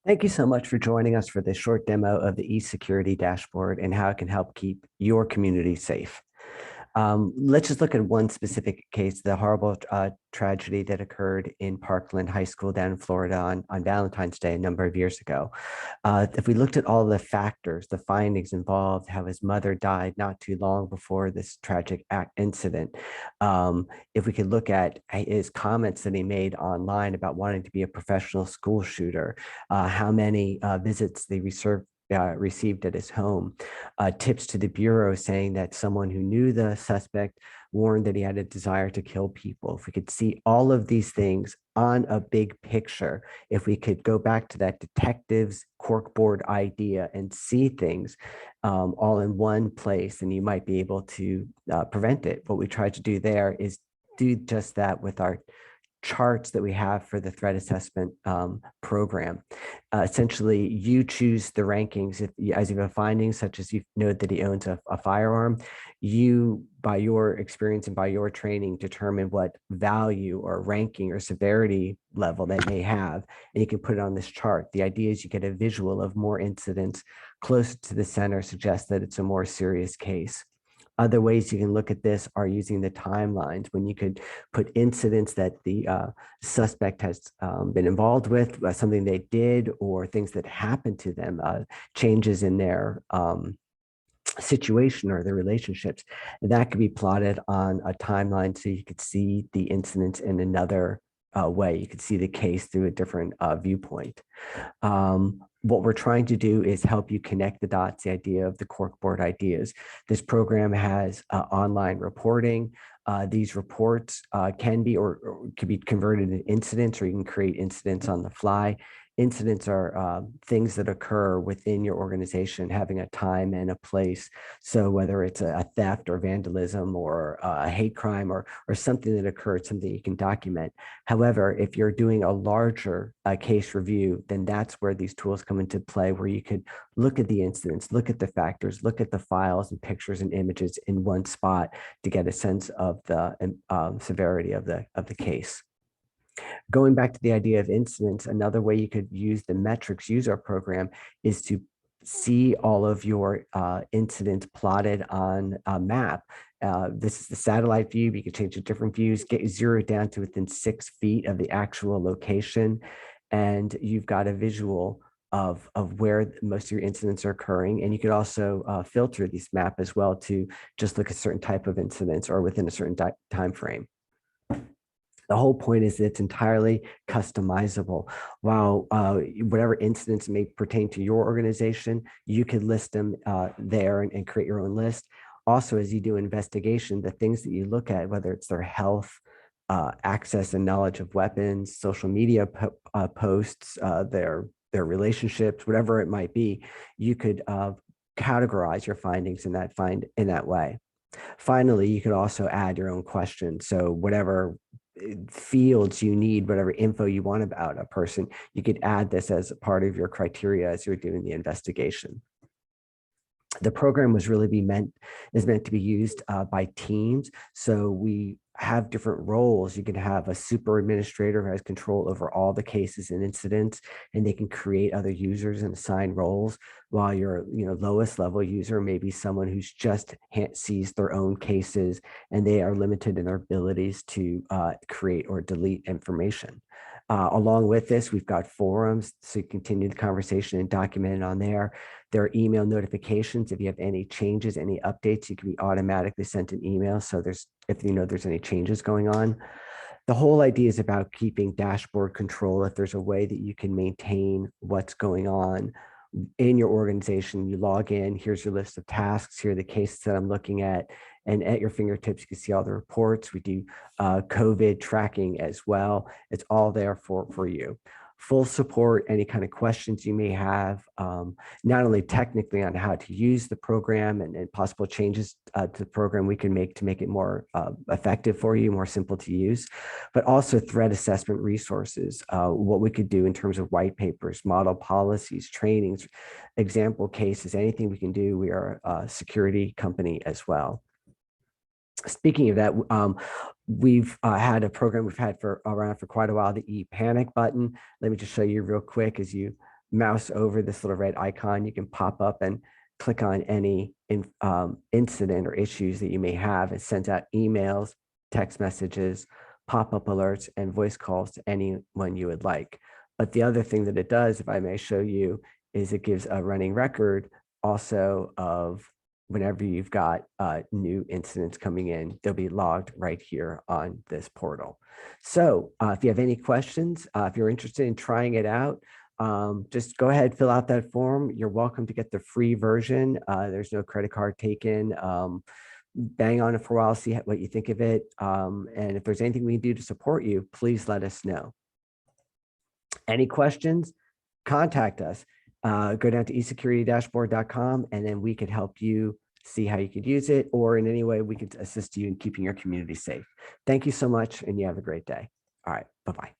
Thank you so much for joining us for this short demo of the eSecurity dashboard and how it can help keep your community safe. Let's just look at one specific case, the horrible tragedy that occurred in Parkland High School down in Florida on Valentine's Day a number of years ago. If we looked at all the factors, the findings involved, how his mother died not too long before this tragic incident, if we could look at his comments that he made online about wanting to be a professional school shooter, how many visits they received at his home, tips to the Bureau saying that someone who knew the suspect warned that he had a desire to kill people. If we could see all of these things on a big picture, if we could go back to that detective's corkboard idea and see things all in one place, then you might be able to prevent it. What we tried to do there is do just that with our charts that we have for the threat assessment program. Essentially, you choose the rankings. As you have findings, such as you know that he owns a firearm, you, by your experience and by your training, determine what value or ranking or severity level that may have, and you can put it on this chart. The idea is you get a visual of more incidents closer to the center, suggests that it's a more serious case. Other ways you can look at this are using the timelines, when you could put incidents that the suspect has been involved with, something they did, or things that happened to them, changes in their situation or their relationships. That could be plotted on a timeline so you could see the incidents in another way. You could see the case through a different viewpoint. What we're trying to do is help you connect the dots, the idea of the corkboard ideas. This program has online reporting. These reports can be or can be converted into incidents, or you can create incidents on the fly. Incidents are things that occur within your organization, having a time and a place. So whether it's a theft or vandalism or a hate crime or something that occurred, something you can document. However, if you're doing a larger case review, then that's where these tools come into play, where you could look at the incidents, look at the factors, look at the files and pictures and images in one spot to get a sense of the severity of the case. Going back to the idea of incidents, another way you could use the metrics user program is to see all of your incidents plotted on a map. This is the satellite view. You can change to different views, get zeroed down to within 6 feet of the actual location. And you've got a visual of where most of your incidents are occurring. And you could also filter this map as well to just look at certain type of incidents or within a certain time frame. The whole point is that it's entirely customizable. While whatever incidents may pertain to your organization, you could list them there and create your own list. Also, as you do investigation, the things that you look at, whether it's their health, access and knowledge of weapons, social media posts, their relationships, whatever it might be, you could categorize your findings in that way. Finally, you could also add your own questions. So whatever fields you need, whatever info you want about a person, you could add this as a part of your criteria as you're doing the investigation. The program was really is meant to be used by teams. So we have different roles. You can have a super administrator who has control over all the cases and incidents, and they can create other users and assign roles, while your lowest level user may be someone who's just sees their own cases, and they are limited in their abilities to create or delete information. Along with this, we've got forums, so you continue the conversation and document it on there. There are email notifications. If you have any changes, any updates, you can be automatically sent an email. So if there's any changes going on. The whole idea is about keeping dashboard control. If there's a way that you can maintain what's going on in your organization, you log in, here's your list of tasks, here are the cases that I'm looking at, and at your fingertips, you can see all the reports. We do COVID tracking as well. It's all there for you. Full support, any kind of questions you may have, not only technically on how to use the program and possible changes to the program we can make to make it more effective for you, more simple to use, but also threat assessment resources, what we could do in terms of white papers, model policies, trainings, example cases, anything we can do. We are a security company as well. Speaking of that, we've had a program we've had around for quite a while, the e-panic button. Let me just show you real quick as you mouse over this little red icon, you can pop up and click on any incident or issues that you may have. It sends out emails, text messages, pop-up alerts, and voice calls to anyone you would like. But the other thing that it does, if I may show you, is it gives a running record also of whenever you've got new incidents coming in, they'll be logged right here on this portal. So if you have any questions, if you're interested in trying it out, just go ahead, fill out that form. You're welcome to get the free version. There's no credit card taken. Bang on it for a while, see what you think of it. And if there's anything we can do to support you, please let us know. Any questions? Contact us. Go down to eSecurityDashboard.com, and then we could help you see how you could use it, or in any way we could assist you in keeping your community safe. Thank you so much, and you have a great day. All right, bye-bye.